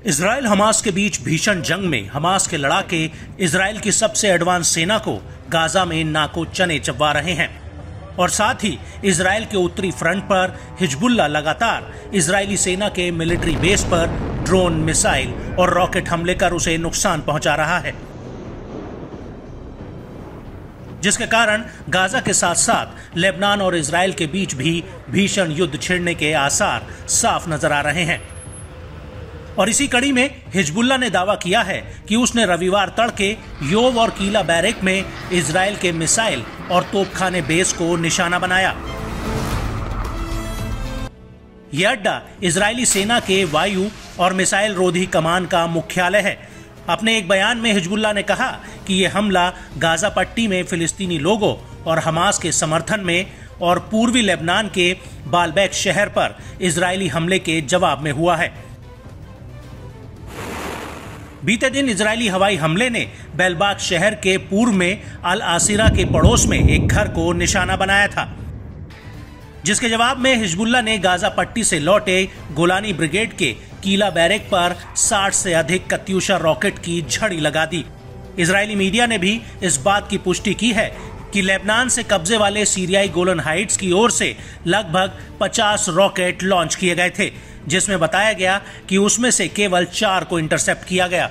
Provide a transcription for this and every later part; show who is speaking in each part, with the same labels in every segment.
Speaker 1: Israel Hamas के बीच भीषण जंग में हमास के लड़ाके इजराइल की सबसे एडवांस सेना को गाजा में नाको चने चबवा रहे हैं और साथ ही इजराइल के उत्तरी फ्रंट पर हिजबुल्लाह लगातार इजरायली सेना के मिलिट्री बेस पर ड्रोन, मिसाइल और रॉकेट हमले कर उसे नुकसान पहुंचा रहा है, जिसके कारण गाजा के साथ साथ लेबनान और इजराइल के बीच भी भीषण युद्ध छिड़ने के आसार साफ नजर आ रहे हैं। और इसी कड़ी में हिजबुल्लाह ने दावा किया है कि उसने रविवार तड़के योव और कीला बैरेक में इजराइल के मिसाइल और तोपखाने बेस को निशाना बनाया। यह अड्डा इजरायली सेना के वायु और मिसाइल रोधी कमान का मुख्यालय है। अपने एक बयान में हिजबुल्लाह ने कहा कि यह हमला गाजा पट्टी में फिलिस्तीनी लोगों और हमास के समर्थन में और पूर्वी लेबनान के बालबेक शहर पर इजरायली हमले के जवाब में हुआ है। बीते दिन इजरायली हवाई हमले ने बेलबाक शहर के पूर्व में अल आसिरा के पड़ोस में एक घर को निशाना बनाया था, जिसके जवाब में हिजबुल्लाह ने गाजा पट्टी से लौटे गोलानी ब्रिगेड के कीला बैरेक पर 60 से अधिक कत्यूशा रॉकेट की झड़ी लगा दी। इजरायली मीडिया ने भी इस बात की पुष्टि की है कि लेबनान से कब्जे वाले सीरियाई गोलन हाइट्स की ओर से लगभग 50 रॉकेट लॉन्च किए गए थे, जिसमें बताया गया कि उसमें से केवल 4 को इंटरसेप्ट किया गया।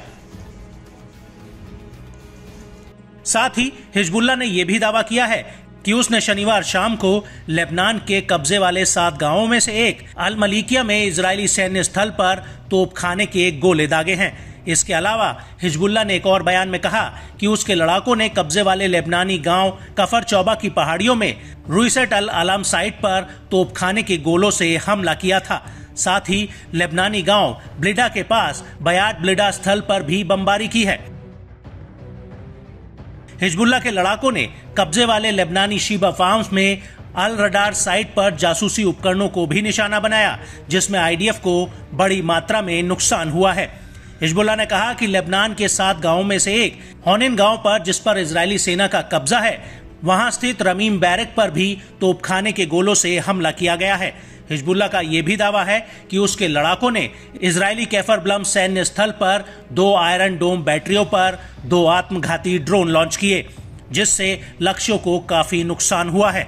Speaker 1: साथ ही हिजबुल्लाह ने यह भी दावा किया है कि उसने शनिवार शाम को लेबनान के कब्जे वाले 7 गांवों में से एक अल मलिकिया में इजरायली सैन्य स्थल पर तोपखाने के गोले दागे हैं। इसके अलावा हिजबुल्लाह ने एक और बयान में कहा कि उसके लड़ाकों ने कब्जे वाले लेबनानी गांव कफर चौबा की पहाड़ियों में रुइसेट अल अलाम साइट पर तोपखाने के गोलों से हमला किया था। साथ ही लेबनानी गांव ब्लिडा के पास बयात ब्लिडा स्थल पर भी बमबारी की है। हिजबुल्लाह के लड़ाकों ने कब्जे वाले लेबनानी शीबा फार्म्स में अल रडार साइट पर जासूसी उपकरणों को भी निशाना बनाया, जिसमें आईडीएफ को बड़ी मात्रा में नुकसान हुआ है। हिजबुल्लाह ने कहा कि लेबनान के 7 गांवों में से एक होनिन गांव पर, जिस पर इजरायली सेना का कब्जा है, वहां स्थित रमीम बैरक पर भी तोपखाने के गोलों से हमला किया गया है। हिजबुल्लाह का यह भी दावा है कि उसके लड़ाकों ने इजरायली कैफर ब्लम सैन्य स्थल पर 2 आयरन डोम बैटरियों पर 2 आत्मघाती ड्रोन लॉन्च किए, जिससे लक्ष्यों को काफी नुकसान हुआ है।